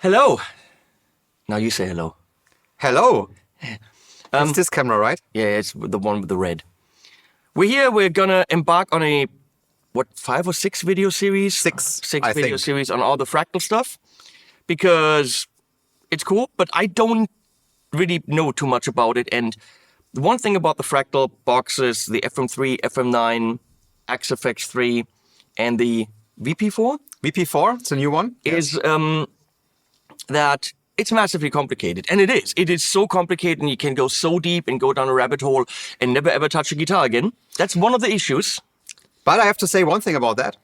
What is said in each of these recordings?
Hello. Now you say hello. Hello. It's this camera, right? Yeah, it's the one with the red. We're here. We're gonna embark on a 5 or 6 video series? Six Six video series on all the Fractal stuff because it's cool, but I don't really know too much about it. And the one thing about the Fractal boxes, the FM3, FM9, XFX3, and the VP4? VP4, it's a new one. Is that it's massively complicated. And it is. It is so complicated and you can go so deep and go down a rabbit hole and never ever touch a guitar again. That's one of the issues. But I have to say one thing about that.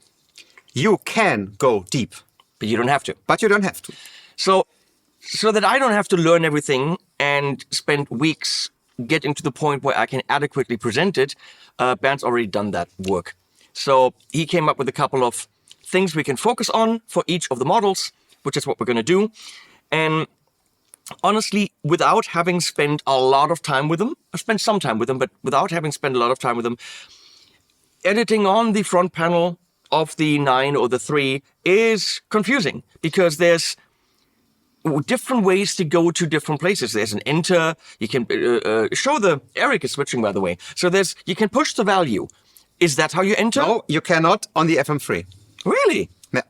You can go deep. But you don't have to. But you don't have to. So that I don't have to learn everything and spend weeks getting to the point where I can adequately present it, Bernd's already done that work. So he came up with a couple of things we can focus on for each of the models, which is what we're going to do. And honestly, without having spent a lot of time with them, I've spent some time with them, but without having spent a lot of time with them, editing on the front panel of the 9 or the 3 is confusing because there's different ways to go to different places. There's an enter. You can show the Eric is switching, by the way. So you can push the value. Is that how you enter? No, you cannot on the FM3. Really? No.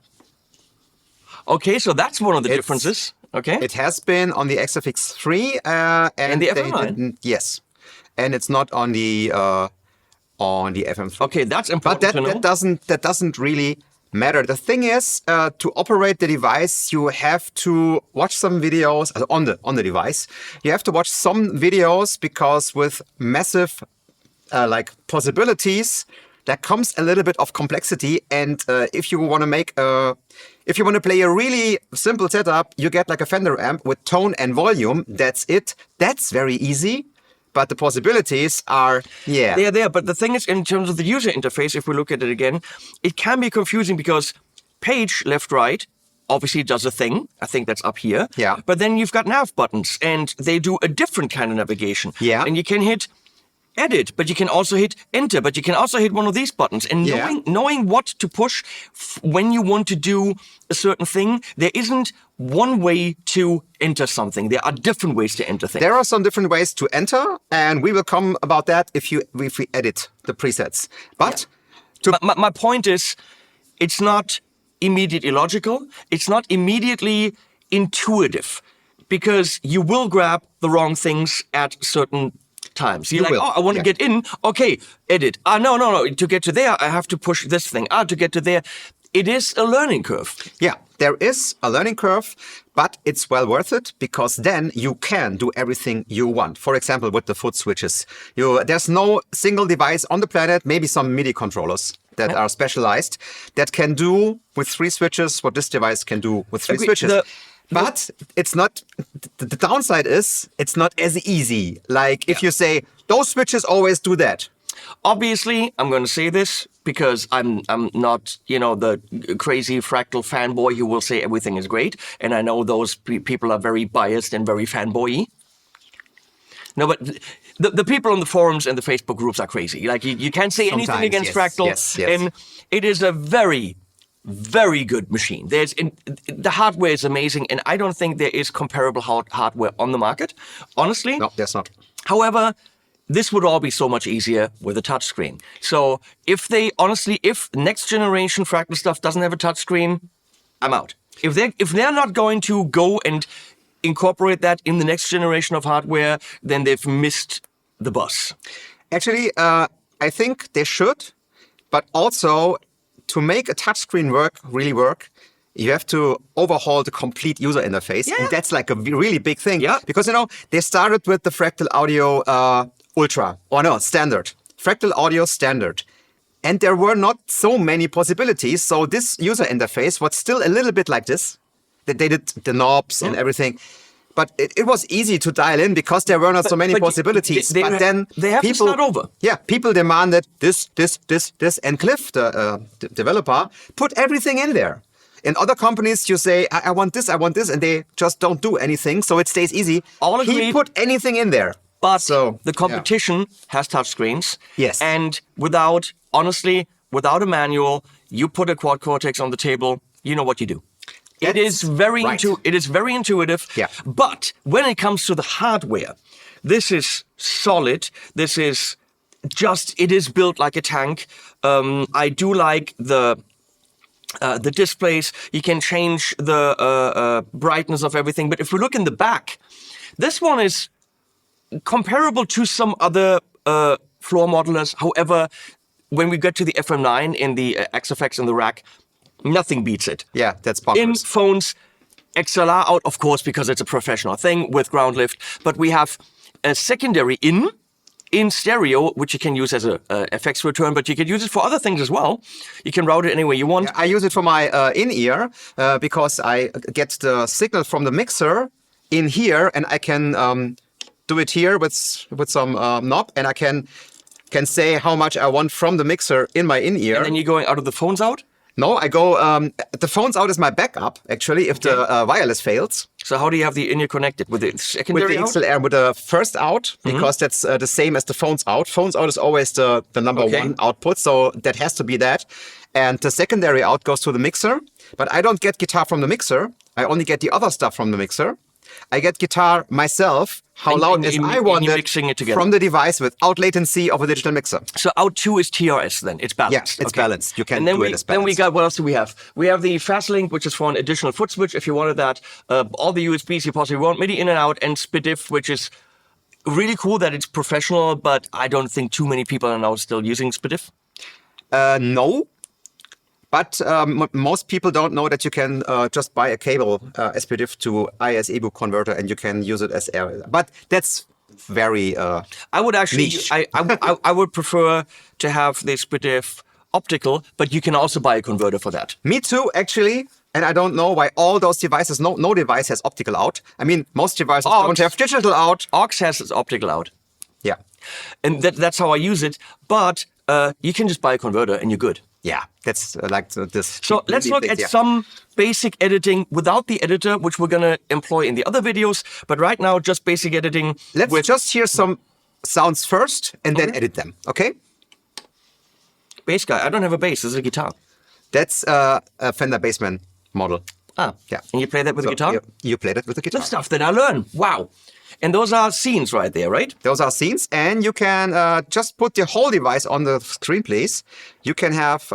Okay, so that's one of the differences. Okay. It has been on the XFX3 and the FM9. Yes, and it's not on the FM3. Okay, that's important to know. That doesn't really matter. The thing is, to operate the device, you have to watch some videos on the device. You have to watch some videos because with massive possibilities, there comes a little bit of complexity. And if you want to play a really simple setup, you get like a Fender amp with tone and volume. That's it. That's very easy. But the possibilities are, They're there. But the thing is, in terms of the user interface, if we look at it again, it can be confusing because page left, right, obviously does a thing. I think that's up here. Yeah. But then you've got nav buttons and they do a different kind of navigation. Yeah. And you can hit edit, but you can also hit enter, but you can also hit one of these buttons. And knowing what to push when you want to do a certain thing, there isn't one way to enter something. There are different ways to enter things. There are some different ways to enter, and we will come about that if we edit the presets. But my point is, it's not immediately logical. It's not immediately intuitive because you will grab the wrong things at certain times. You're like, I want to get in. Okay, edit. No. To get to there, I have to push this thing. To get to there. It is a learning curve. Yeah, there is a learning curve, but it's well worth it because then you can do everything you want. For example, with the foot switches. There's no single device on the planet, maybe some MIDI controllers that are specialized, that can do with 3 switches what this device can do with 3 switches. But it's not, the downside is it's not as easy. Like if you say, those switches always do that. Obviously, I'm going to say this because I'm not, the crazy Fractal fanboy who will say everything is great. And I know those people are very biased and very fanboy-y. No, but the people on the forums and the Facebook groups are crazy. Like you can't say anything against Fractal. Yes. And it is a very, very good machine. The hardware is amazing, and I don't think there is comparable hardware on the market, honestly. No, there's not. However, this would all be so much easier with a touchscreen. So if next generation Fractal stuff doesn't have a touchscreen, I'm out. If they're not going to go and incorporate that in the next generation of hardware, then they've missed the bus. Actually, I think they should, but also to make a touchscreen really work, you have to overhaul the complete user interface. Yeah. And that's like a really big thing. Yeah. Because, they started with the Fractal Audio Standard. Fractal Audio Standard. And there were not so many possibilities. So this user interface was still a little bit like this. They did the knobs and everything. But it was easy to dial in because there were not so many possibilities. But then they have to start over. Yeah, people demanded this, and Cliff, the developer, put everything in there. In other companies, you say, I want this, and they just don't do anything, so it stays easy. He put anything in there. But the competition has touchscreens. Yes. And without a manual, you put a quad cortex on the table, you know what you do. It is very right. it is very intuitive. Yeah. But when it comes to the hardware, this is solid. This is just it is built like a tank. I do like the displays. You can change the brightness of everything. But if we look in the back, this one is comparable to some other floor modelers. However, when we get to the FM9 in the XFX in the rack, nothing beats it. Yeah, that's In bonkers. phones, XLR out, of course, because it's a professional thing with ground lift. But we have a secondary in stereo, which you can use as a FX return, but you can use it for other things as well. You can route it any way you want. I use it for my in-ear because I get the signal from the mixer in here, and I can do it here with some knob, and I can say how much I want from the mixer in my in-ear. And then you're going out of the phones out? No, I go, the phones out is my backup, actually, if the wireless fails. So how do you have the in-ear connected? With the secondary With the out? XLR, with the first out, because that's the same as the phones out. Phones out is always the number one output, so that has to be that. And the secondary out goes to the mixer, but I don't get guitar from the mixer. I only get the other stuff from the mixer. I get guitar myself, how loud as I want it mixing it together. from the device without latency of a digital mixer. So out 2 is TRS then, it's balanced. Yeah, it's balanced. You can and then do it as balanced. Then we got, what else do we have? We have the fast link, which is for an additional foot switch if you wanted that. All the USBs you possibly want, MIDI in and out, and SPDIF, which is really cool that it's professional, but I don't think too many people are now still using SPDIF. No. But most people don't know that you can just buy a cable SPDIF to IS-EBU converter and you can use it as air. But that's very I would actually, niche. I would prefer to have the SPDIF optical, but you can also buy a converter for that. Me too, actually. And I don't know why all those devices, no device has optical out. I mean, most devices don't have digital out. AUX has its optical out. Yeah. And that's how I use it. But you can just buy a converter and you're good. Yeah, that's like this. So let's look at some basic editing without the editor, which we're going to employ in the other videos. But right now, just basic editing. Let's just hear some sounds first and then edit them, okay? Bass guy. I don't have a bass. This is a guitar. That's a Fender Bassman model. Ah, yeah. And you play that with a guitar? You played it with a guitar. The stuff that I learn. Wow. And those are scenes right there, right? Those are scenes, and you can just put the whole device on the screen, please. You can have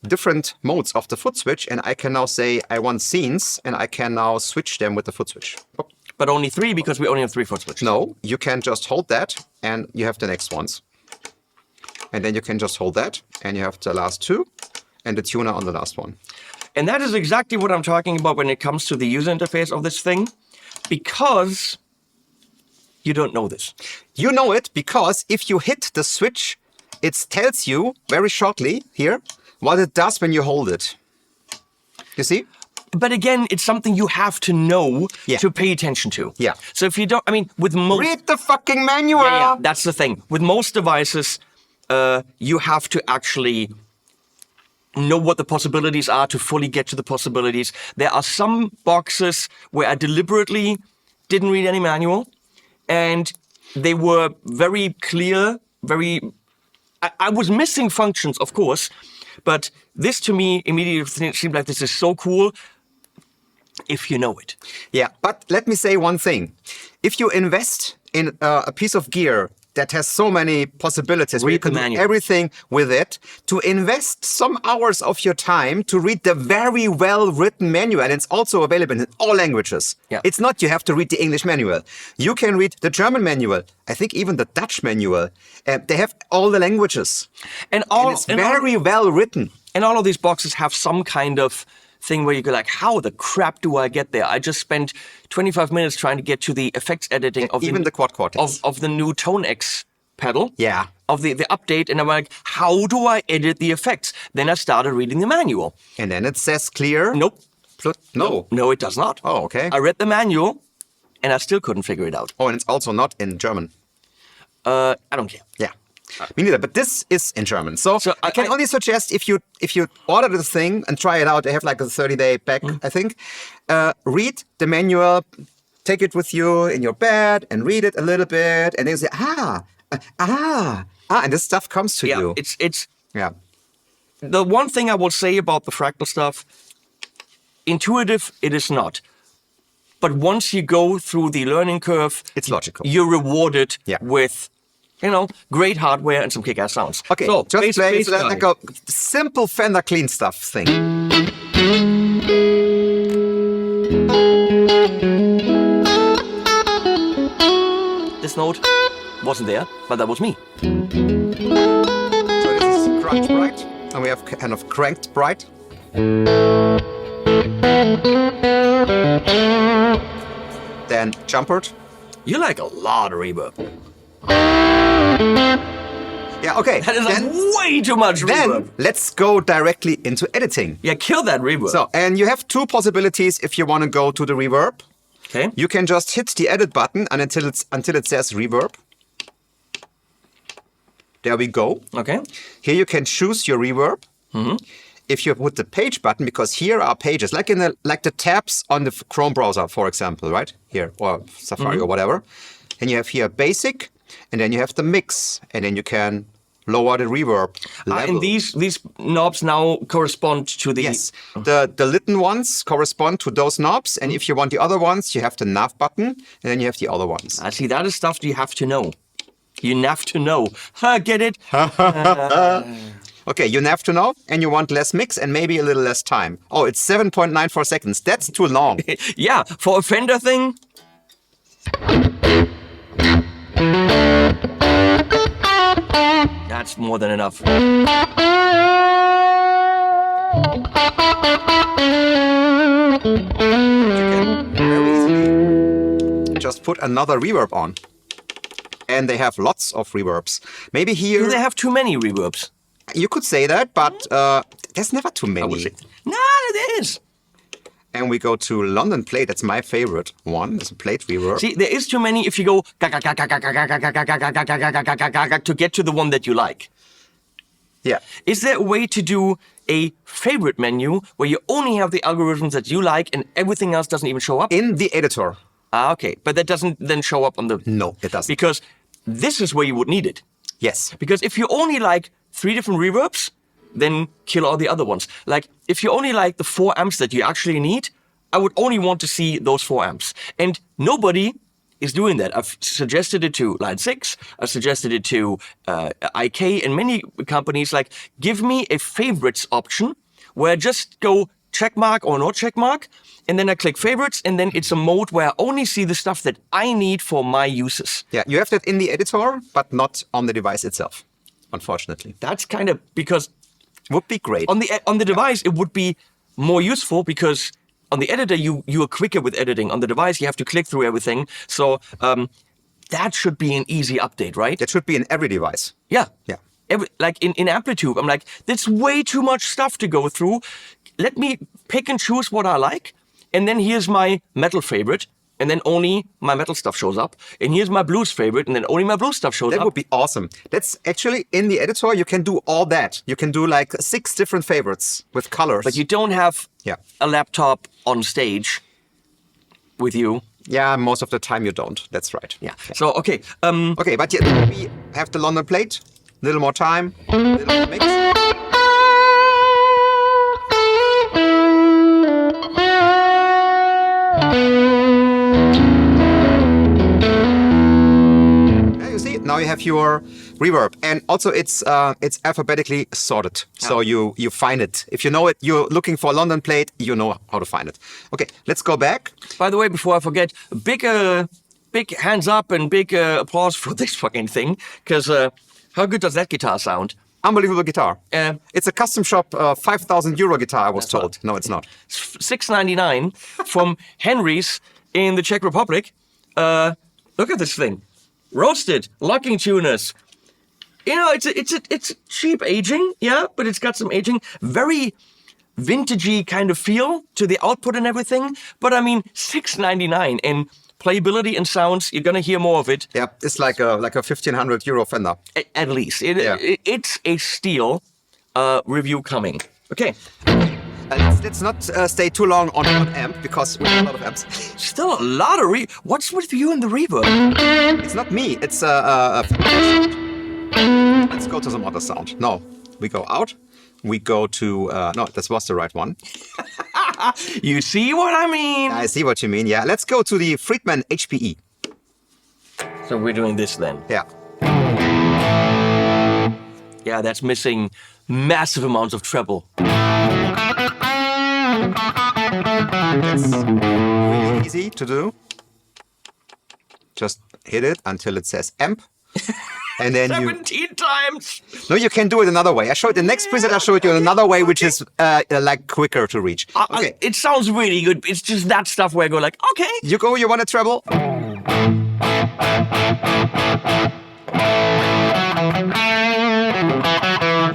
different modes of the foot switch, and I can now say I want scenes, and I can now switch them with the foot switch. Oh. But only 3 because we only have 3 foot switches. No, you can just hold that, and you have the next ones. And then you can just hold that, and you have the last 2, and the tuner on the last one. And that is exactly what I'm talking about when it comes to the user interface of this thing, because you don't know this. You know it because if you hit the switch, it tells you very shortly here what it does when you hold it. You see? But again, it's something you have to know to pay attention to. Yeah. So if you don't, I mean, with most... Read the fucking manual! Yeah, that's the thing. With most devices, you have to actually know what the possibilities are to fully get to the possibilities. There are some boxes where I deliberately didn't read any manual. And they were very clear, I was missing functions, of course, but this to me immediately seemed like this is so cool if you know it. Yeah, but let me say one thing. If you invest in a piece of gear that has so many possibilities, where you can do everything with it, to invest some hours of your time to read the very well-written manual, and it's also available in all languages. Yeah. It's not you have to read the English manual. You can read the German manual, I think even the Dutch manual. They have all the languages. And it's very well-written. And all of these boxes have some kind of thing where you go like, how the crap do I get there? I just spent 25 minutes trying to get to the effects editing of even the quad cortex of the new Tone X pedal. Yeah. Of the update, and I'm like, how do I edit the effects? Then I started reading the manual. And then it says clear. Nope. No, it does not. Oh, okay. I read the manual, and I still couldn't figure it out. Oh, and it's also not in German. I don't care. Yeah. Me neither, but this is in German. So I can only suggest if you order this thing and try it out, they have like a 30-day pack, I think. Read the manual, take it with you in your bed and read it a little bit, and then you say, and this stuff comes to you. It's the one thing I will say about the Fractal stuff. intuitive, it is not. But once you go through the learning curve, It's logical. You're rewarded Yeah. with, great hardware and some kick-ass sounds. Okay, so just bass- play bass guy. like a simple Fender clean stuff thing. This note wasn't there, but that was me. So this is cranked bright, and we have kind of cranked bright. Then jumpered. You like a lot of reverb. Yeah, okay. That is then, way too much reverb. then let's go directly into editing. Yeah, kill that reverb. So, and you have two possibilities if you want to go to the reverb. okay. You can just hit the edit button and until it says reverb. There we go. Okay. Here you can choose your reverb. If you put the page button, because here are pages, like the tabs on the Chrome browser, for example, right here, or Safari or whatever. And you have here basic, and then you have the mix, and then you can lower the reverb level. And these knobs now correspond to the... Yes, the little ones correspond to those knobs, and if you want the other ones, you have the nav button, and then you have the other ones. I see, that is stuff you have to know. You have to know. Get it? Okay, you have to know, and you want less mix and maybe a little less time. Oh, it's 7.94 seconds. That's too long. Yeah, for a Fender thing... That's more than enough. You can very easily just put another reverb on. And they have lots of reverbs. Maybe Do here, they have too many reverbs? you could say that, but there's never too I would many. say. No, there is. And we go to London Plate. That's my favorite one. It's a plate reverb. See, there is too many if you go to get to the one that you like. Yeah. Is there a way to do a favorite menu where you only have the algorithms that you like and everything else doesn't even show up? In the editor. Okay, but that doesn't then show up on the... No, it doesn't. Because this is where you would need it. Yes. Because if you only like 3 different reverbs, then kill all the other ones. Like, if you only like the 4 amps that you actually need, I would only want to see those 4 amps. And nobody is doing that. I've suggested it to Line 6, I've suggested it to IK and many companies, like, give me a favorites option where I just go check mark or not check mark, and then I click favorites, and then it's a mode where I only see the stuff that I need for my uses. Yeah, you have that in the editor, but not on the device itself, unfortunately. That's kind of because Would be great. on the device it would be more useful because on the editor you are quicker with editing. On the device you have to click through everything. So that should be an easy update, right? That should be in every device. Yeah. Yeah. Like in Amplitude, I'm like, that's way too much stuff to go through. Let me pick and choose what I like, and then here's my metal favorite, and then only my metal stuff shows up. And here's my blues favorite, and then only my blues stuff shows That up. would be awesome. That's actually in the editor, you can do all that. You can do like 6 different favorites with colors. But you don't have Yeah. a laptop on stage with you. Yeah, most of the time you don't. That's right. Yeah. So, okay. Okay, but yeah, we have the London Plate. Little more time, little more mix. Yeah, you see, now you have your reverb, and also it's alphabetically sorted, so you find it. If you know it, you're looking for a London Plate, you know how to find it. Okay, let's go back. By the way, before I forget, big hands up and big applause for this fucking thing, because how good does that guitar sound? Unbelievable guitar. Uh, It's a custom shop, 5,000 euro guitar, I was told. No, it's not. $6.99 from Henry's in the Czech Republic. Look at this thing, roasted locking tuners. You know, it's cheap aging, yeah, but it's got some aging, very vintagey kind of feel to the output and everything. But I mean, $6.99 and playability and sounds, you're gonna hear more of it. Yeah, it's like a 1,500 euro Fender. At least. Yeah. It's a steal. Review coming. Okay. Let's not stay too long on one amp because we have a lot of amps. Still a lot of What's with you and the reverb? It's not me. It's a sound. Let's go to some other sound. No, we go out. We go to no. This was the right one. You see what I mean? I see what you mean. Yeah, let's go to the Friedman HPE. So we're doing this then. Yeah. Yeah, that's missing massive amounts of treble. That's really easy to do. Just hit it until it says amp. And then 17 times! No, you can do it another way. I showed the next preset. I showed you another way, which is like quicker to reach. Okay. It sounds really good. It's just that stuff where I go like, okay. You go. You want a treble?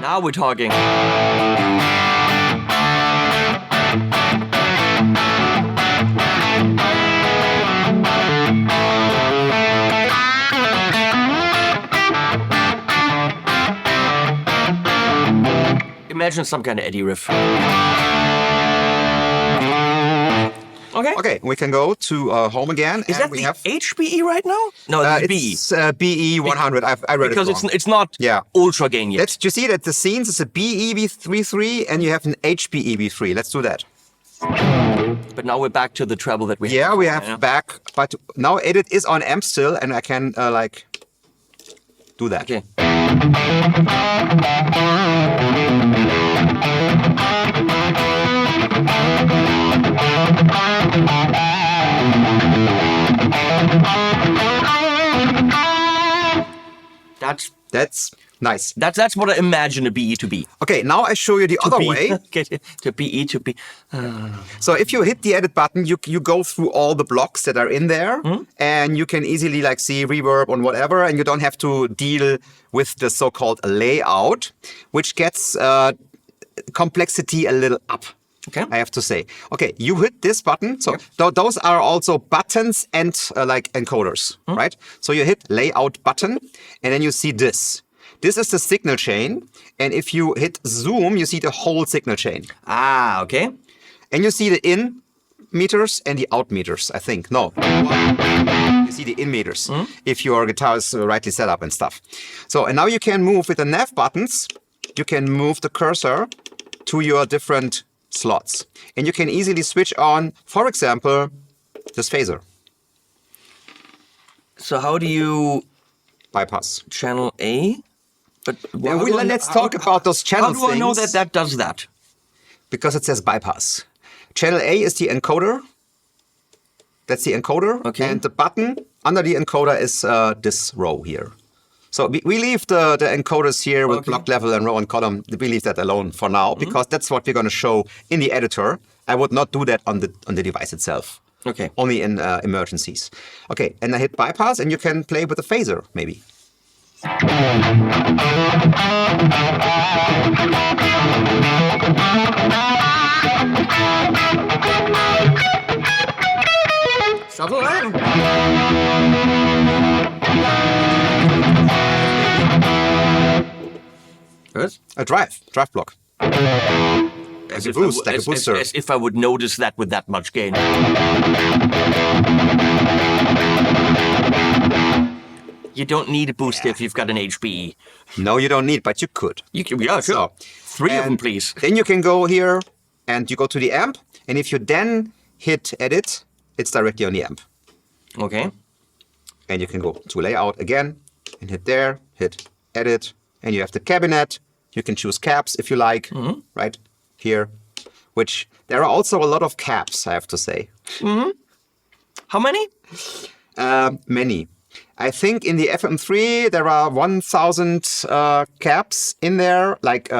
Now we're talking. Imagine some kind of Eddie riff. Okay. Okay, we can go to home again. Is that we the have HPE right now? No, it's it's BE 100. I read because it wrong. it's not ultra gain yet. Do you see that the scenes is a BE-V3 and you have an HPE-V3. Let's do that. But now we're back to the treble that we had. Yeah, we have back, but now edit is on amp still, and I can like do that. Okay. That's nice. That's what I imagine a BE to be. Okay, now I show you the other way. To BE to be. So if you hit the edit button, you go through all the blocks that are in there, and you can easily like see reverb on whatever, and you don't have to deal with the so-called layout, which gets complexity a little up. Okay. I have to say. Okay, you hit this button. So those are also buttons and like encoders, right? So you hit layout button, and then you see this. This is the signal chain. And if you hit zoom, you see the whole signal chain. Ah, okay. And you see the in meters and the out meters, I think. No. You see the in meters if your guitar is rightly set up and stuff. So, and now you can move with the nav buttons, you can move the cursor to your different slots. And you can easily switch on, for example, this phaser. So how do you Bypass. channel A? But Let's talk about those channel How do I know things. that does that? Because it says bypass. Channel A is the encoder. That's the encoder. Okay. And the button under the encoder is this row here. So we leave the encoders here with block level and row and column. We leave that alone for now because that's what we're going to show in the editor. I would not do that on the device itself. Okay. Only in emergencies. Okay, and I hit bypass, and you can play with the phaser maybe. Shuttle in. Good. A drive block. As a boost, like a booster. As if I would notice that with that much gain. You don't need a booster if you've got an HPE. No, you don't need, but you could. Yeah, sure. So, 3 of them, please. Then you can go here and you go to the amp. And if you then hit edit, it's directly on the amp. Okay. And you can go to layout again and hit there, hit edit. And you have the cabinet. You can choose caps if you like, right here. Which there are also a lot of caps, I have to say. How many? Many. I think in the FM3 there are 1,000 caps in there, like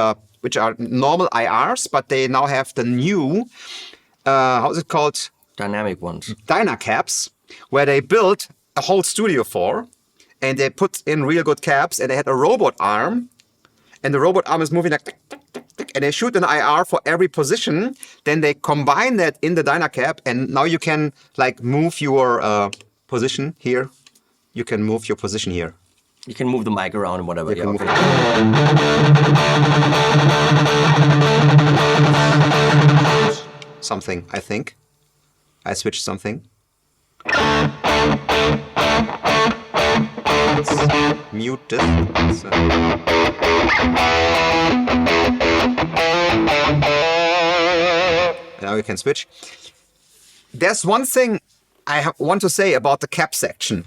which are normal IRs, but they now have the new, how is it called? Dynamic ones. Dynacaps, where they built a whole studio for, and they put in real good caps, and they had a robot arm, and the robot arm is moving like, and they shoot an IR for every position. Then they combine that in the Dynacap, and now you can like move your position here. You can move your position here. You can move the mic around and whatever. You can move something, I think. I switched something. Let's mute this. Now we can switch. There's one thing I want to say about the cap section.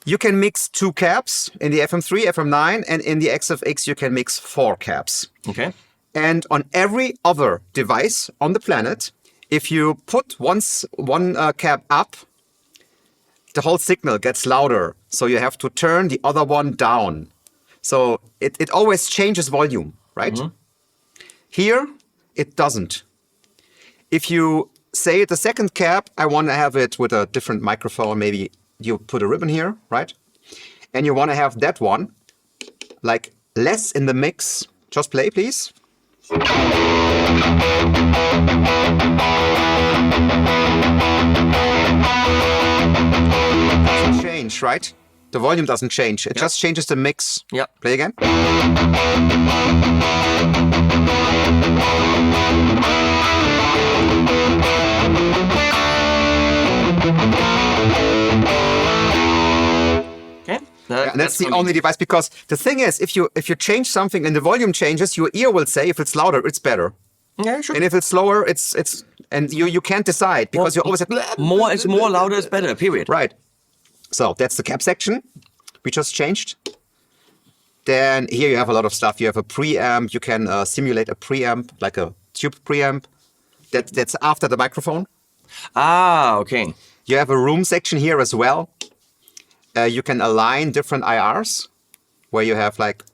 You can mix 2 caps in the FM3, FM9, and in the XFX you can mix 4 caps. Okay. And on every other device on the planet, if you put one cap up, the whole signal gets louder. So you have to turn the other one down. So it always changes volume, right? Here, it doesn't. If you say the second cap, I want to have it with a different microphone. Maybe you put a ribbon here, right? And you want to have that one, like less in the mix. Just play, please. Doesn't change, right? The volume doesn't change. It just changes the mix. Yeah. Play again. Okay. And that's the only device, because the thing is, if you change something and the volume changes, your ear will say if it's louder, it's better. Yeah, sure. And if it's slower, it's and you can't decide, because you always have more louder is better, period. Right. So that's the cap section we just changed. Then here you have a lot of stuff. You have a preamp. You can simulate a preamp, like a tube preamp. That's after the microphone. Ah, okay. You have a room section here as well. You can align different IRs, where you have like,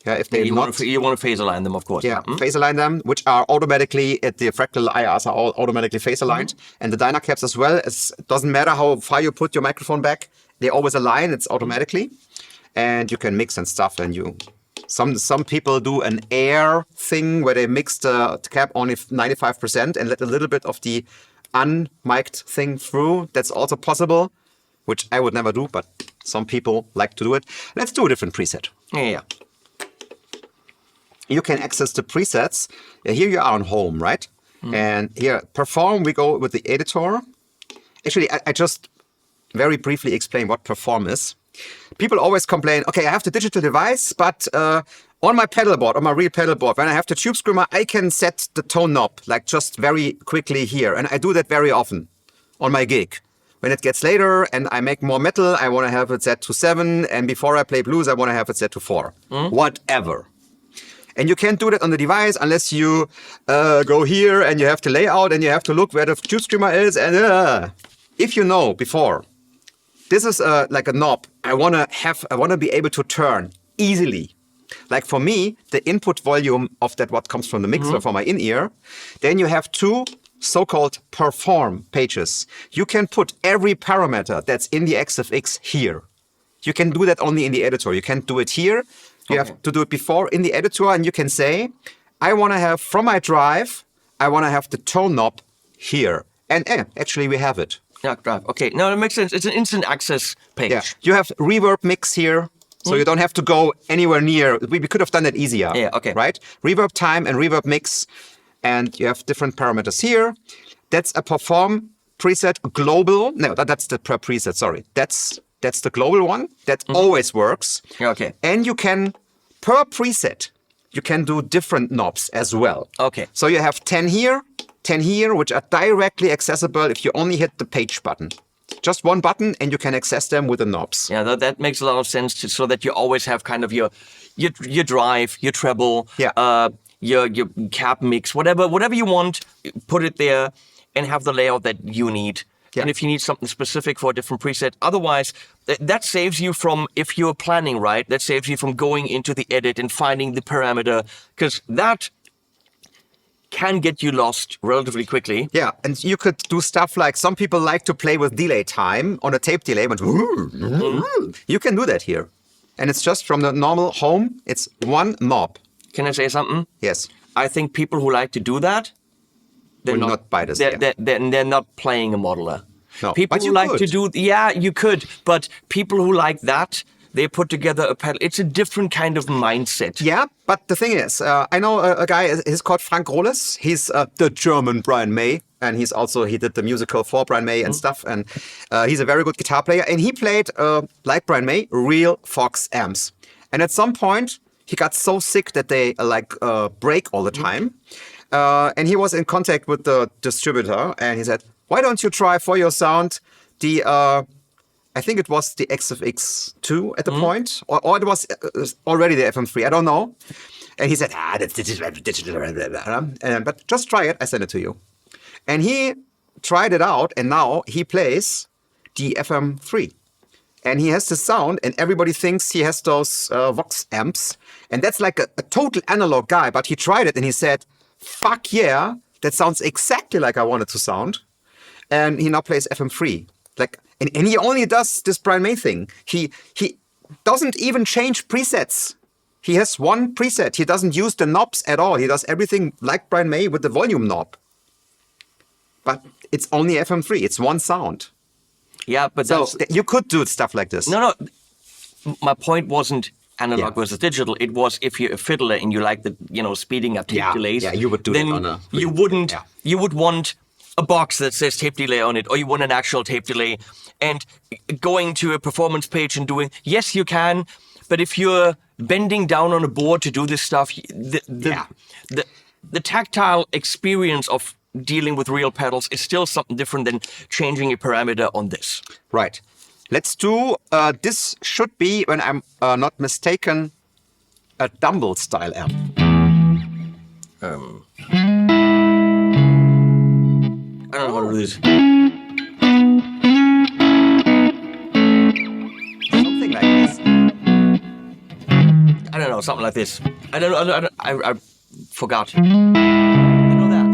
if they you want to phase align them, of course. Yeah, phase align them, which are automatically, the Fractal IRs are all automatically phase aligned. And the dyna caps as well. It doesn't matter how far you put your microphone back. They always align, it's automatically. And you can mix and stuff. And some people do an air thing where they mix the cap only 95% and let a little bit of the unmiked thing through. That's also possible, which I would never do, but some people like to do it. Let's do a different preset. Yeah. You can access the presets. Here you are on home, right? And here, perform, we go with the editor. Actually, I just very briefly explain what perform is. People always complain, okay, I have the digital device, but on my pedal board, on my real pedal board, when I have the tube screamer, I can set the tone knob, like just very quickly here. And I do that very often on my gig. When it gets later and I make more metal, I want to have it set to 7. And before I play blues, I want to have it set to 4. Whatever. And you can't do that on the device unless you go here and you have the layout and you have to look where the tube screamer is. And if you know before, this is like a knob I want to be able to turn easily. Like for me, the input volume of that what comes from the mixer for my in-ear, then you have 2 so-called perform pages. You can put every parameter that's in the XFX here. You can do that only in the editor. You can't do it here. You have to do it before in the editor, and you can say, I want to have, from my drive, I want to have the tone knob here. And actually we have it. Yeah, drive. Okay, no, that makes sense. It's an instant access page. Yeah. You have reverb mix here, so you don't have to go anywhere near. We could have done that easier. Yeah, okay. Right? Reverb time and reverb mix, and you have different parameters here. That's a perform preset global. No, that's the per preset, sorry. That's the global one. That always works. Yeah, okay. And you can, per preset, you can do different knobs as well. Okay. So you have 10 here, which are directly accessible if you only hit the page button. Just one button and you can access them with the knobs. Yeah, that makes a lot of sense so that you always have kind of your drive, your treble, your cap mix, whatever you want, put it there and have the layout that you need. Yeah. And if you need something specific for a different preset, otherwise, that saves you from, if you're planning, right, that saves you from going into the edit and finding the parameter, because that can get you lost relatively quickly. Yeah, and you could do stuff like, some people like to play with delay time on a tape delay, but you can do that here. And it's just from the normal home, it's one knob. Can I say something? Yes. I think people who like to do that, they're not buy this. They're not playing a modeler. No, people but who you like could. to do, yeah, you could, but people who like that, they put together a pedal. It's a different kind of mindset. Yeah, but the thing is, I know a guy, he's called Frank Rohles. He's the German Brian May, and he did the musical for Brian May and stuff, and he's a very good guitar player, and he played, like Brian May, real Fox amps. And at some point, he got so sick that they break all the time. And he was in contact with the distributor, and he said, "Why don't you try for your sound the I think it was the XFX2 at the point, or it was already the FM3. I don't know." And he said, "That's digital, but just try it. I send it to you." And he tried it out, and now he plays the FM3. And he has the sound, and everybody thinks he has those Vox amps. And that's like a total analog guy. But he tried it, and he said, "Fuck yeah, that sounds exactly like I want it to sound." And he now plays FM3. And he only does this Brian May thing. He doesn't even change presets. He has one preset. He doesn't use the knobs at all. He does everything like Brian May with the volume knob. But it's only FM3. It's one sound. Yeah, but so you could do stuff like this. No. My point wasn't analog versus digital. It was if you're a fiddler and you like the speeding up tape delays. Yeah, you would do then it on a. You wouldn't. Yeah. You would want a box that says tape delay on it, or you want an actual tape delay. And going to a performance page and doing, yes, you can, but if you're bending down on a board to do this stuff, the tactile experience of dealing with real pedals is still something different than changing a parameter on this. Right. Let's do, this should be, when I'm not mistaken, a Dumble style amp. I don't know how to do this. Something like this. I don't know, something like this. I forgot. I know that.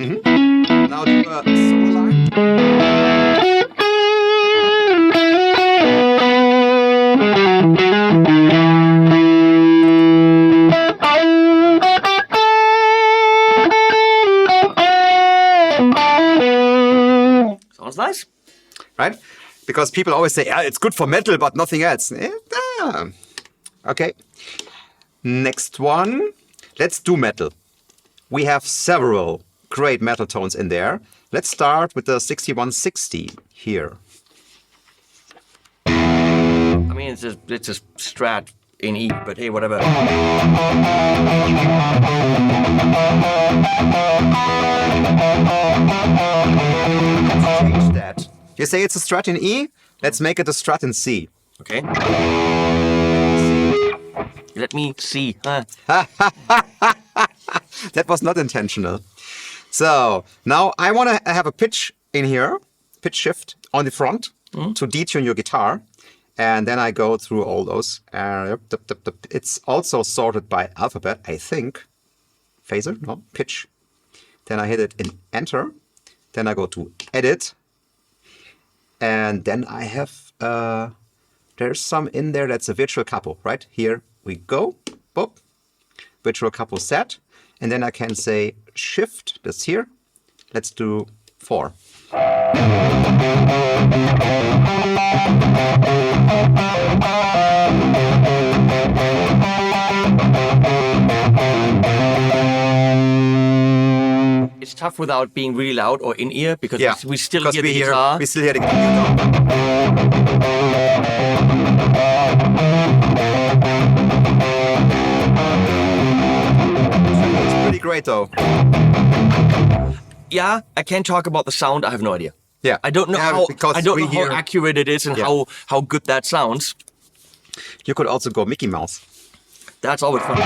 Mm-hmm. Now do a solo line. Sounds nice. Right? Because people always say, it's good for metal, but nothing else. Okay. Next one. Let's do metal. We have several great metal tones in there. Let's start with the 6160 here. I mean, it's a Strat in E, but hey, whatever. Let's change that. You say it's a Strat in E? Let's make it a Strat in C. Okay. Let me see. That was not intentional. So now I want to have a pitch in here, pitch shift on the front to detune your guitar. And then I go through all those. It's also sorted by alphabet, I think. Phaser, no, pitch. Then I hit it in enter. Then I go to edit. And then I have, there's some in there that's a virtual capo, right? Here we go, boop, virtual capo set. And then I can say shift, that's here. Let's do 4. It's tough without being really loud or in ear because we still hear the guitar. guitar. We still hear the guitar. It's pretty great though. Yeah, I can't talk about the sound. I have no idea. Yeah, I don't know how accurate it is and how good that sounds. You could also go Mickey Mouse. That's always fun.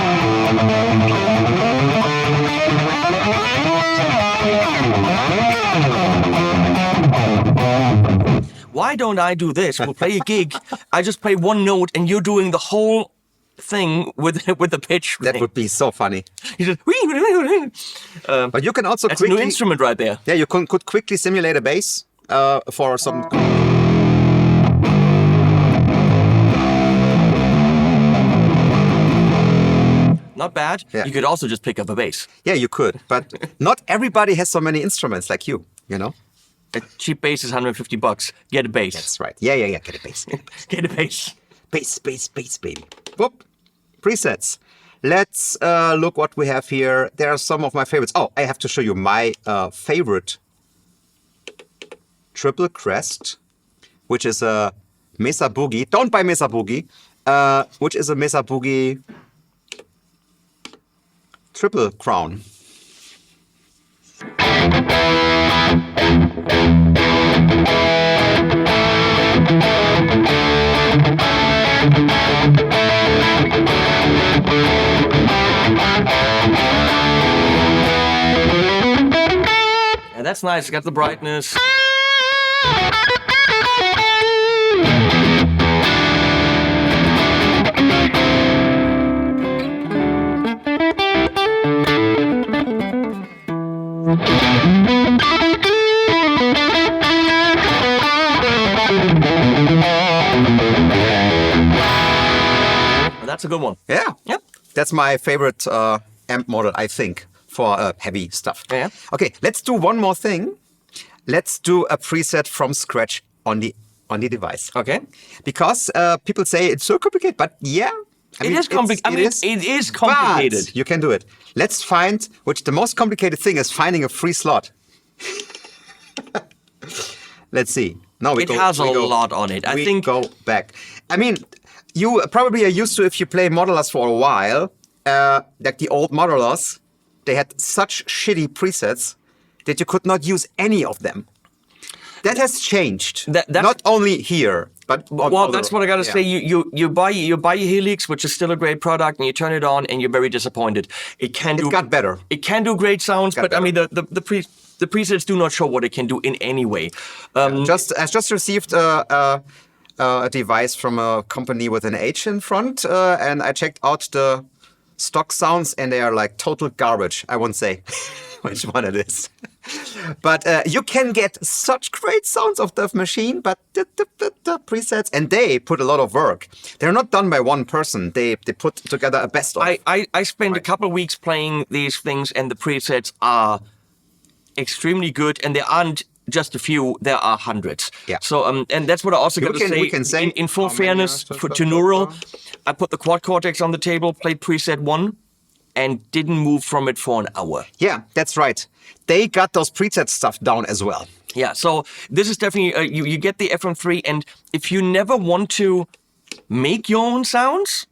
Why don't I do this? We'll play a gig. I just play one note and you're doing the whole thing with the pitch. That would be so funny. You just, but you can also that's a new instrument right there. Yeah, you could quickly simulate a bass for some. Not bad. Yeah. You could also just pick up a bass. Yeah, you could, but not everybody has so many instruments like you know? A cheap bass is $150. Get a bass. That's right. Yeah. Get a bass. Get a bass. Bass, baby. Whoop. Presets. Let's look what we have here. There are some of my favorites. Oh, I have to show you my favorite Triple Crest, which is a Mesa Boogie. Don't buy Mesa Boogie. Which is a Mesa Boogie Triple Crown. And that's nice. Got the brightness. That's a good one. Yeah. Yep. That's my favorite amp model, I think, for heavy stuff. Yeah. Okay, let's do one more thing. Let's do a preset from scratch on the device. Okay. Because people say it's so complicated, but yeah. It is complicated. It is complicated. But you can do it. Let's find, which the most complicated thing is finding a free slot. Let's see. No, It has a lot on it. I think. Go back. I mean, you probably are used to, if you play modelers for a while, like the old modelers, they had such shitty presets that you could not use any of them. That has changed. That's, not only here, but well, that's what I gotta say. You buy your Helix, which is still a great product, and you turn it on, and you're very disappointed. It got better. It can do great sounds, but better. I mean the presets do not show what it can do in any way. I just received a device from a company with an H in front, and I checked out the stock sounds, and they are like total garbage. I won't say which one it is. But you can get such great sounds of the machine, but the presets, and they put a lot of work. They're not done by one person. They put together a best of. I spent a couple of weeks playing these things, and the presets are extremely good, and there aren't just a few, there are hundreds. Yeah. So and that's what I also got to say. In full fairness to Neural, I put the quad cortex on the table, played preset 1, and didn't move from it for an hour. Yeah, that's right. They got those preset stuff down as well. Yeah, so this is definitely, you get the FM3, and if you never want to make your own sounds,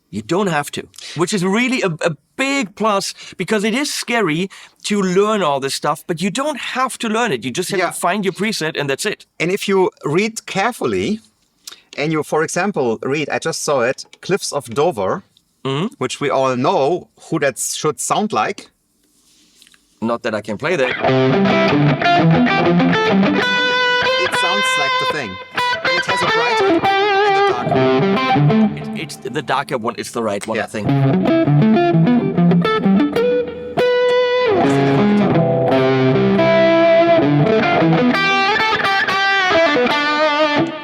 you don't have to, which is really a big plus, because it is scary to learn all this stuff, but you don't have to learn it. You just have to find your preset, and that's it. And if you read carefully, and you, for example, read, I just saw it, Cliffs of Dover, which we all know who that should sound like. Not that I can play that. It sounds like the thing. It has a brighter and a darker. It's the darker one. It's the right one, I think.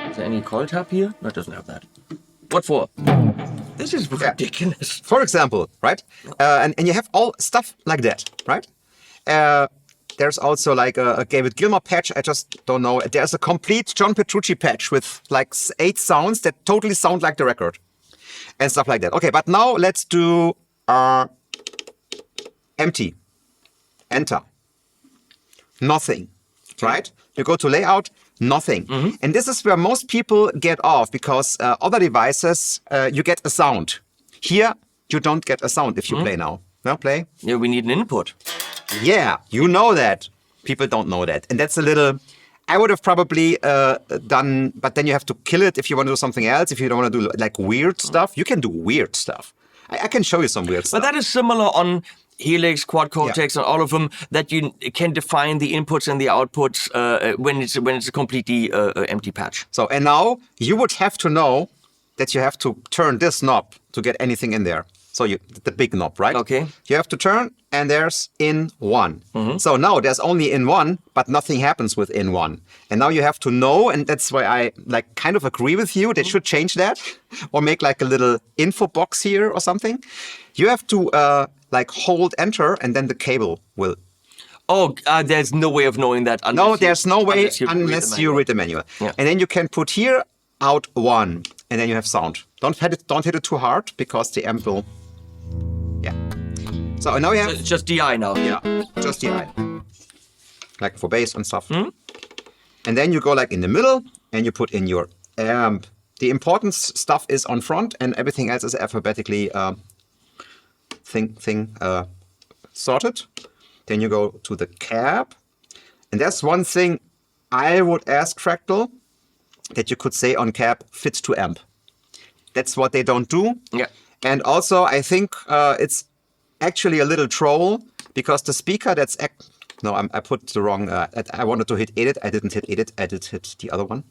Is there any coil tap here? No, it doesn't have that. What for? This is ridiculous. For example, right? And you have all stuff like that, right? There's also like a David Gilmour patch. I just don't know. There's a complete John Petrucci patch with like 8 sounds that totally sound like the record and stuff like that. Okay, but now let's do empty. Enter. Nothing, right? You go to layout, nothing. And this is where most people get off, because other devices, you get a sound. Here, you don't get a sound if you play now. No, play. Yeah, we need an input. Yeah, you know that. People don't know that. And that's a little, I would have probably done, but then you have to kill it if you want to do something else. If you don't want to do like weird stuff, you can do weird stuff. I can show you some weird stuff. But that is similar on Helix, Quad Cortex, and all of them, that you can define the inputs and the outputs when it's a completely empty patch. So, and now you would have to know that you have to turn this knob to get anything in there. So the big knob, right? Okay. You have to turn, and there's in 1. So now there's only in 1, but nothing happens with in 1. And now you have to know, and that's why I like kind of agree with you. They should change that, or make like a little info box here or something. You have to like hold enter, and then the cable will. Oh, there's no way of knowing that. No, there's no way unless you read the manual. Yeah. And then you can put here out 1, and then you have sound. Don't hit it too hard, because the amp will. Yeah. So now you have. So it's just DI now. Yeah, just DI. Like for bass and stuff. And then you go like in the middle, and you put in your amp. The important stuff is on front, and everything else is alphabetically sorted. Then you go to the cab. And there's one thing I would ask Fractal that you could say on cab, fit to amp. That's what they don't do. Yeah. And also, I think it's actually a little troll because the speaker that's... No, I put the wrong... I wanted to hit edit. I didn't hit edit. I did hit the other one.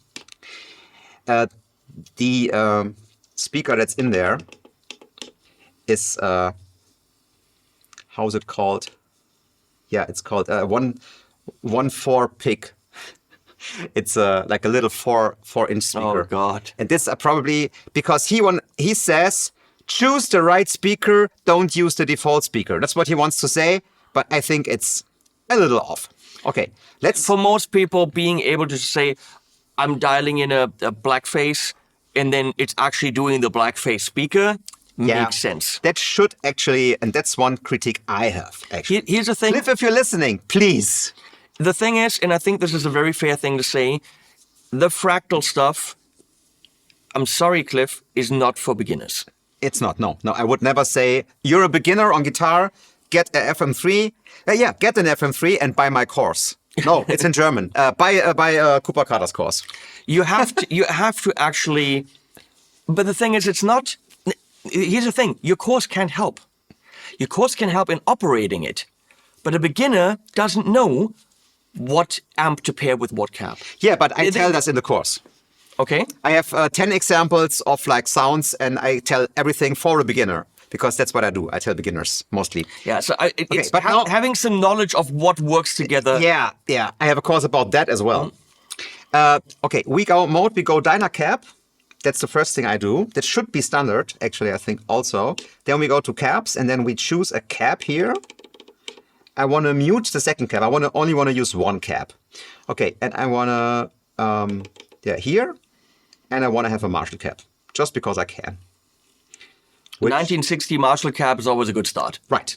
The speaker that's in there is... how's it called? Yeah, it's called 1.4 pick. It's like a little 4-inch speaker. Oh God! And this probably because he says choose the right speaker, don't use the default speaker. That's what he wants to say, but I think it's a little off. Okay, let's. For most people, being able to say, "I'm dialing in a blackface," and then it's actually doing the blackface speaker. Makes sense. That should actually, and that's one critique I have. Actually, Here's the thing. Cliff, if you're listening, please. The thing is, and I think this is a very fair thing to say, the Fractal stuff, I'm sorry, Cliff, is not for beginners. It's not. No, I would never say you're a beginner on guitar. Get a FM3. Get an FM3 and buy my course. No, it's in German. Buy Cooper Carter's course. You have to actually. But the thing is, it's not. Here's the thing: your course can't help. Your course can help in operating it, but a beginner doesn't know what amp to pair with what cab. Yeah, but I tell this in the course. Okay. I have 10 examples of like sounds, and I tell everything for a beginner because that's what I do. I tell beginners mostly. Yeah. So it's but now, having some knowledge of what works together. Yeah. I have a course about that as well. Okay, we go Dyna cab. That's the first thing I do. That should be standard, actually, I think also. Then we go to cabs, and then we choose a cab here. I want to mute the second cab. I only want to use one cab. Okay, and I want to, here. And I want to have a Marshall cab, just because I can. 1960 Marshall cab is always a good start. Right.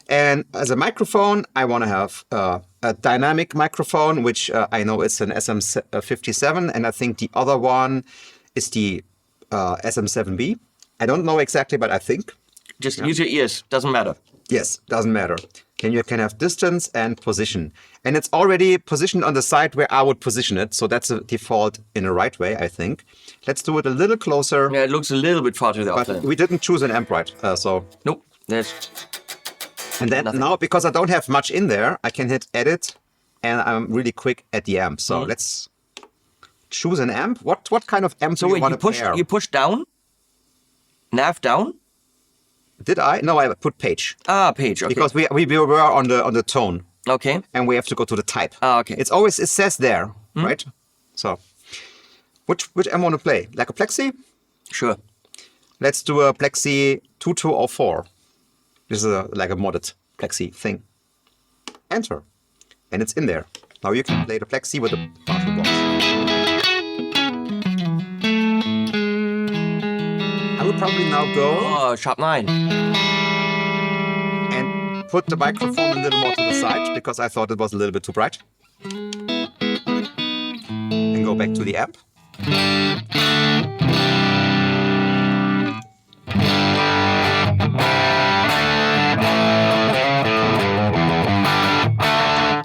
And as a microphone, I want to have a dynamic microphone, which I know is an SM57. And I think the other one is the SM7B. I don't know exactly, but I think. Just use your ears. Doesn't matter. Yes, doesn't matter. You can have distance and position. And it's already positioned on the side where I would position it. So that's a default in the right way, I think. Let's do it a little closer. Yeah, it looks a little bit far to the But outside. we didn't choose an amp right. Nope. There's... And then now, because I don't have much in there, I can hit edit. And I'm really quick at the amp. So let's choose an amp. What kind of amp do you want to pair? You push down? Nav down? Did I? No, I put page. Page, okay. Because we were on the tone. Okay. And we have to go to the type. Okay. It says there, right? So, which amp want to play? Like a Plexi? Sure. Let's do a Plexi 2204. This is like a modded Plexi thing. Enter. And it's in there. Now you can play the Plexi with a Marshall box. I would probably now go sharp 9. and put the microphone a little more to the side because I thought it was a little bit too bright. And go back to the amp.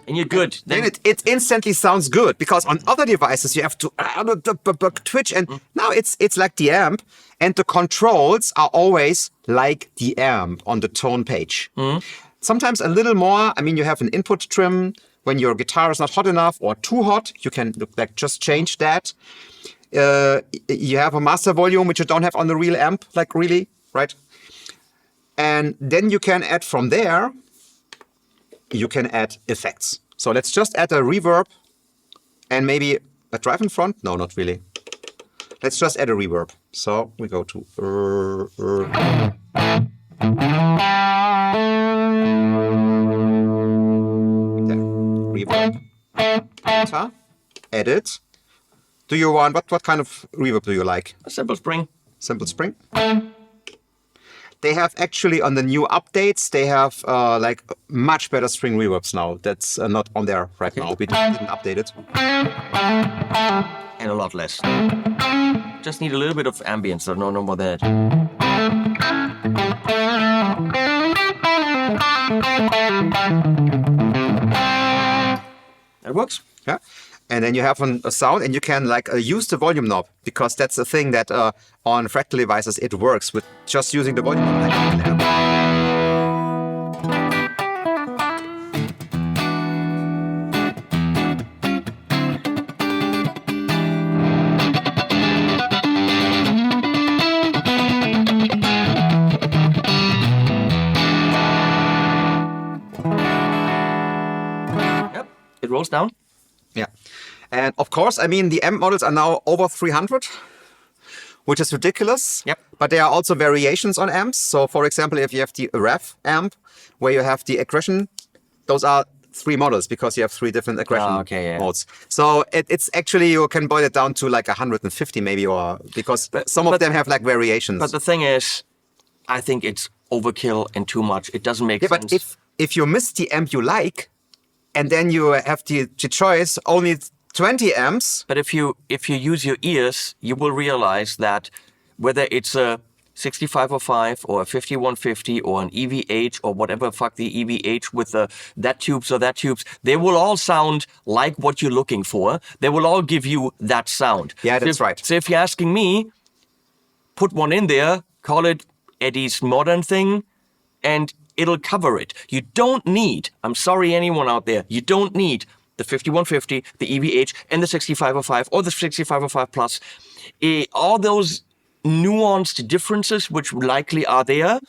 And you're good. Then it instantly sounds good because on other devices you have to twitch, and now it's like the amp, and the controls are always like the amp on the tone page. Sometimes a little more. I mean, you have an input trim when your guitar is not hot enough or too hot. You can like just change that. You have a master volume which you don't have on the real amp, like really, right? And then you can add from there. You can add effects. So let's just add a reverb and maybe a drive in front. No, not really. Let's just add a reverb. So we go to there, reverb, enter, edit. Do you want what kind of reverb do you like? A simple spring. Simple spring. They have actually on the new updates, they have like much better string reverbs now. That's not on there right now. We didn't update it. And a lot less. Just need a little bit of ambience, so no more than that. works. Yeah. And then you have a sound, and you can like use the volume knob, because that's the thing that on Fractal devices it works with just using the volume knob. Like on the amp. Yep, it rolls down. Yeah. And of course, I mean, the amp models are now over 300, which is ridiculous. Yep. But there are also variations on amps. So for example, if you have the REF amp, where you have the aggression, those are 3 models, because you have 3 different aggression modes. So it's actually, you can boil it down to like 150 maybe, or because some of them have like variations. But the thing is, I think it's overkill and too much. It doesn't make sense. But if you miss the amp you like, and then you have the choice only 20 amps. But if you use your ears, you will realize that whether it's a 6505 or a 5150 or an EVH or whatever fuck the EVH with that tubes or that tubes, they will all sound like what you're looking for. They will all give you that sound. Yeah, that's right. So if you're asking me, put one in there, call it Eddie's modern thing, and it'll cover it. You don't need, I'm sorry anyone out there, you don't need the 5150, the EVH, and the 6505 or the 6505 Plus. All those nuanced differences, which likely are there,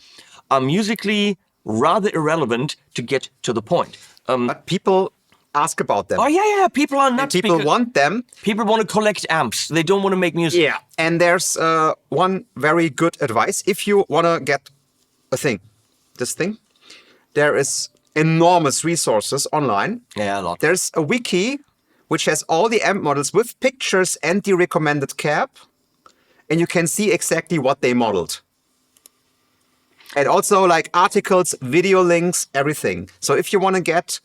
are musically rather irrelevant to get to the point. But people ask about them. Oh, yeah, people are nuts. And people want them. People want to collect amps. They don't want to make music. Yeah. And there's one very good advice. If you want to get this thing, there is enormous resources online. Yeah, a lot. There's a wiki which has all the amp models with pictures and the recommended cab, and you can see exactly what they modeled. And also like articles, video links, everything. So if you want to get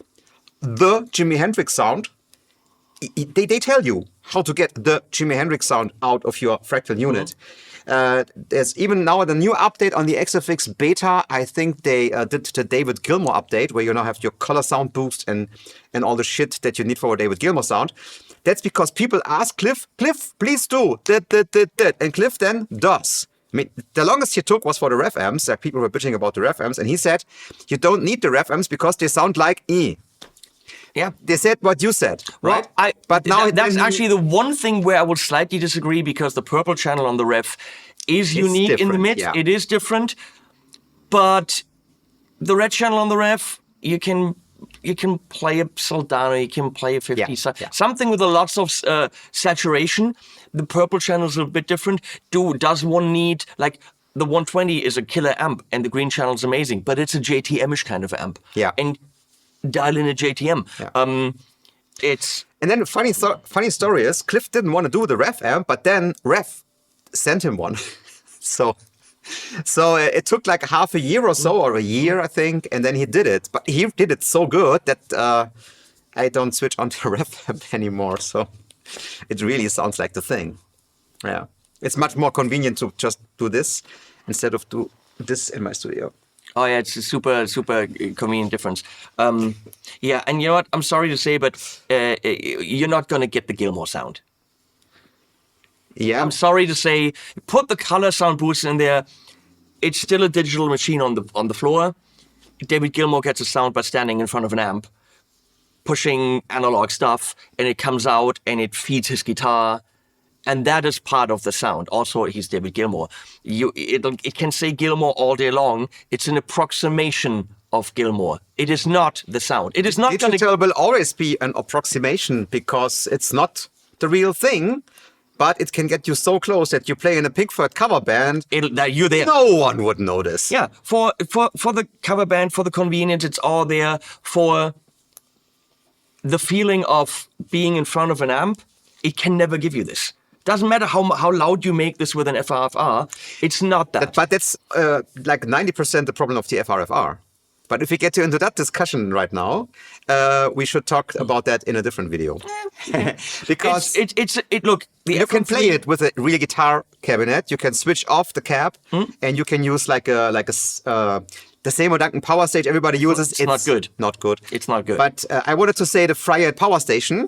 the Jimi Hendrix sound, they tell you how to get the Jimi Hendrix sound out of your Fractal unit. There's even now the new update on the XFX beta. I think they did the David Gilmour update, where you now have your color sound boost and all the shit that you need for a David Gilmour sound. That's because people ask Cliff, please do that. And Cliff then does. I mean, the longest he took was for the ref amps. People were bitching about the ref amps, and he said, you don't need the ref amps because they sound like E. Yeah, they said what you said, right? But now that's actually the one thing where I would slightly disagree, because the purple channel on the ref is unique in the mid. Yeah. It is different, but the red channel on the ref, you can play a Soldano, you can play a 50, something with a lots of saturation. The purple channel is a bit different. Does one need, like, the 120 is a killer amp, and the green channel is amazing, but it's a JTM-ish kind of amp. Yeah. And dial in a JTM. Yeah. It's and then funny story is Cliff didn't want to do the ref amp, but then Ref sent him one. so it took like half a year or so, or a year, I think, and then he did it. But he did it so good that I don't switch on to ref amp anymore. So it really sounds like the thing. Yeah, it's much more convenient to just do this instead of do this in my studio. Oh yeah, it's a super convenient difference. Yeah, and you know what? I'm sorry to say, but you're not gonna get the Gilmour sound. Yeah, I'm sorry to say. Put the color sound boost in there. It's still a digital machine on the floor. David Gilmour gets a sound by standing in front of an amp, pushing analog stuff, and it comes out and it feeds his guitar. And that is part of the sound. Also, he's David Gilmour. It can say Gilmour all day long. It's an approximation of Gilmour. It is not the sound. It is not. Digital will always be an approximation, because it's not the real thing, but it can get you so close that you play in a Pink Floyd cover band. You're there. No one would notice. Yeah, for the cover band, for the convenience, it's all there. For the feeling of being in front of an amp, it can never give you this. Doesn't matter how loud you make this with an FRFR, it's not that. But that's like 90% the problem of the FRFR. But if we get into that discussion right now, we should talk about that in a different video. Because look, you can play it with a real guitar cabinet. You can switch off the cab, and you can use the the Seymour Duncan Power Stage everybody uses. It's not good. Not good. It's not good. But I wanted to say the Fractal Power Station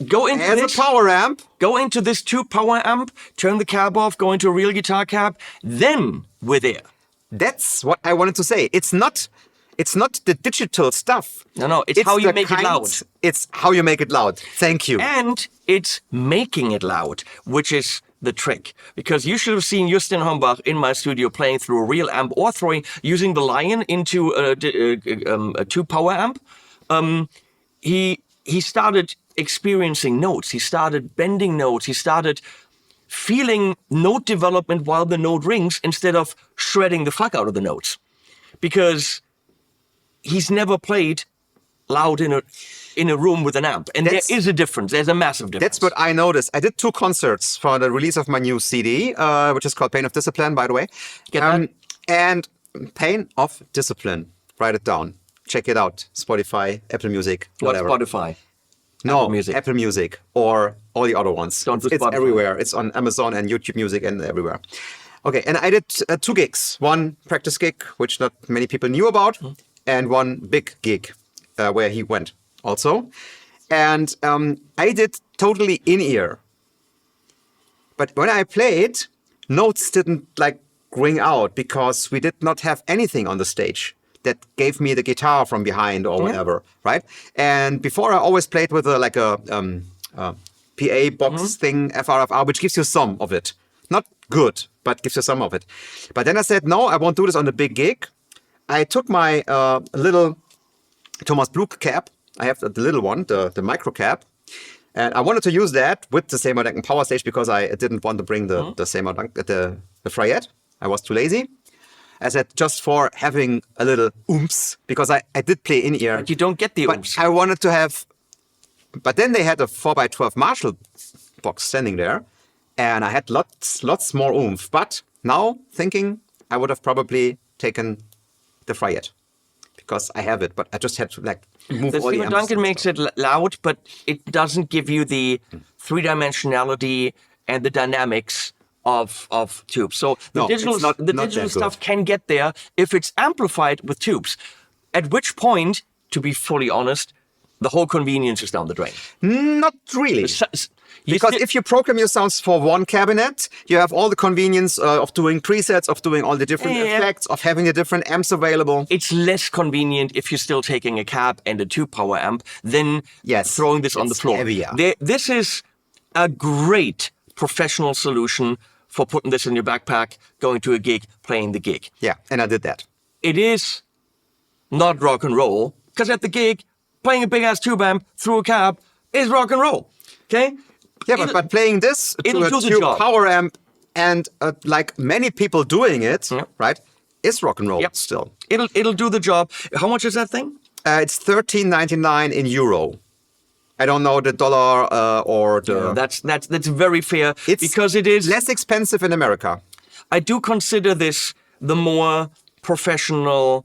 Go into as this. a power amp. Go into this tube power amp, turn the cab off, go into a real guitar cab, then we're there. That's what I wanted to say. It's not the digital stuff. No, it's how you make it loud. It's how you make it loud. Thank you. And it's making it loud, which is the trick. Because you should have seen Justin Hombach in my studio playing through a real amp or using the Lion into a tube power amp. He started experiencing notes. He started bending notes. He started feeling note development while the note rings instead of shredding the fuck out of the notes. Because he's never played loud in a room with an amp. And there is a difference. There's a massive difference. That's what I noticed. I did 2 concerts for the release of my new CD, which is called Pain of Discipline, by the way. And Pain of Discipline. Write it down. Check it out. Spotify, Apple Music, whatever. What's Spotify? No, Apple Music. Apple Music or all the other ones. It's everywhere. It's on Amazon and YouTube Music and everywhere. Okay, and I did 2 gigs. One practice gig, which not many people knew about, and one big gig where he went also. And I did totally in-ear. But when I played, notes didn't like ring out because we did not have anything on the stage that gave me the guitar from behind or whatever, right? And before I always played with a PA box thing, FRFR, which gives you some of it. Not good, but gives you some of it. But then I said, no, I won't do this on the big gig. I took my little Thomas Blug cab. I have the little one, the micro cab. And I wanted to use that with the Seymour Duncan Power Stage because I didn't want to bring the Seymour Duncan, the Fractal. I was too lazy. I said, just for having a little oomph, because I did play in-ear. But you don't get the but oomph. I wanted to have... But then they had a 4x12 Marshall box standing there, and I had lots more oomph. But now, thinking, I would have probably taken the Fractal, because I have it, but I just had to move The all the Seymour amps Duncan and makes stuff. it loud, but it doesn't give you the three-dimensionality and the dynamics of tubes. So the digital that stuff good. can get there if it's amplified with tubes. At which point, to be fully honest, the whole convenience is down the drain. Not really. Because if you program your sounds for one cabinet, you have all the convenience of doing presets, of doing all the different effects, of having the different amps available. It's less convenient if you're still taking a cab and a tube power amp than throwing this on the floor. Heavier. This is a great professional solution for putting this in your backpack, going to a gig, playing the gig. Yeah, and I did that. It is not rock and roll, because at the gig, playing a big-ass tube amp through a cab is rock and roll, okay? Yeah, but playing this to a tube power amp and like many people doing it, right, is rock and roll still. It'll do the job. How much is that thing? It's $13.99 in euro. I don't know the dollar or the... That's very fair because it is... less expensive in America. I do consider this the more professional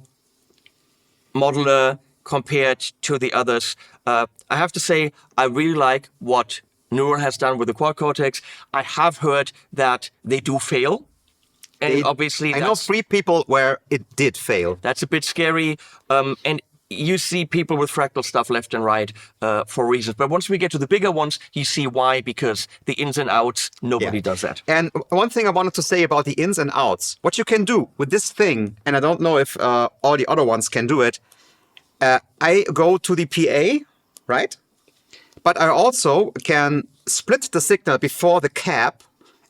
modeler compared to the others. I have to say, I really like what Neural has done with the quad cortex. I have heard that they do fail. And obviously... I know 3 people where it did fail. That's a bit scary. And you see people with fractal stuff left and right for reasons. But once we get to the bigger ones, you see why, because the ins and outs, nobody does that. And one thing I wanted to say about the ins and outs, what you can do with this thing, and I don't know if all the other ones can do it, I go to the PA, right? But I also can split the signal before the cab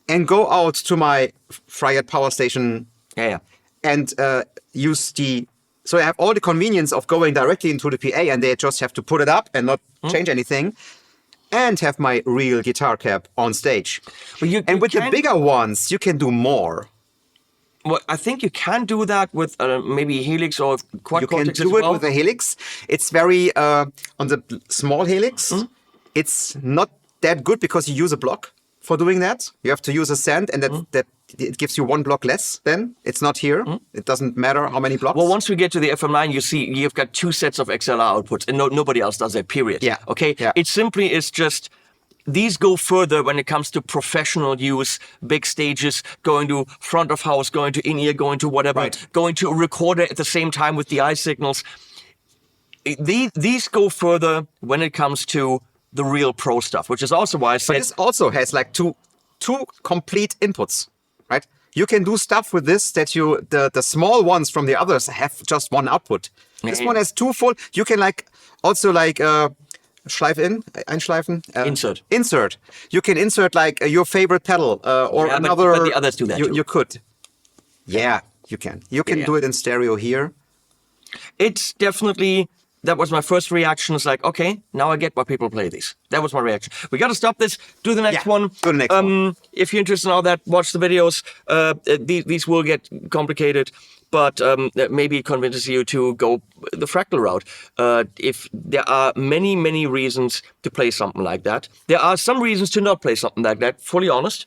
and go out to my Fractal power station and use the... So I have all the convenience of going directly into the PA, and they just have to put it up and not change anything, and have my real guitar cab on stage. And with the bigger ones, you can do more. Well, I think you can do that with maybe Helix or quad cortex as well. You can do it with a Helix. It's very, on the small Helix, it's not that good because you use a block for doing that. You have to use a send, and that it gives you 1 block less then. It's not here. It doesn't matter how many blocks. Well, once we get to the FM9, you see you've got 2 sets of XLR outputs, and nobody else does that, period. Yeah. Okay? Yeah. It simply is just these go further when it comes to professional use, big stages, going to front of house, going to in-ear, going to whatever, Right. going to a recorder at the same time with the eye signals. These go further when it comes to the real pro stuff, which is also why I But said this also has like two complete inputs, right? You can do stuff with this that the small ones from the others have just one output. This Yeah. one has two full. You can also einschleifen, insert. You can insert your favorite pedal or Yeah, but another. the others do that too. You could. Yeah, you can. You can Yeah. do it in stereo here. it's definitely, that was my first reaction. It's like, okay, now I get why people play these. That was my reaction. We got to stop this, do the next Yeah, one. do the next one. If you're interested in all that, watch the videos. These will get complicated, but that maybe it convinces you to go the Fractal route. If there are many, many reasons to play something like that. There are some reasons to not play something like that, fully honest.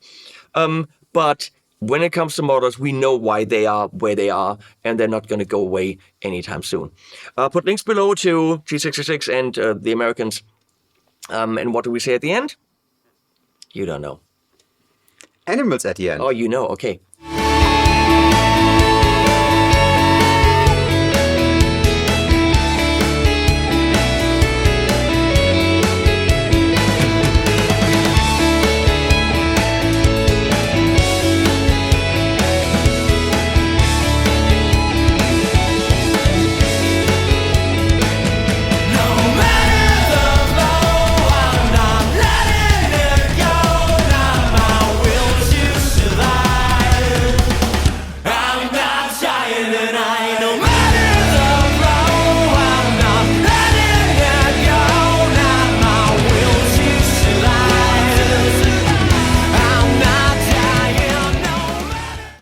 But when it comes to models, we know why they are where they are, and they're not going to go away anytime soon. Put links below to G66 and the Americans. And what do we say at the end? You don't know. Animals at the end. Oh, you know. Okay.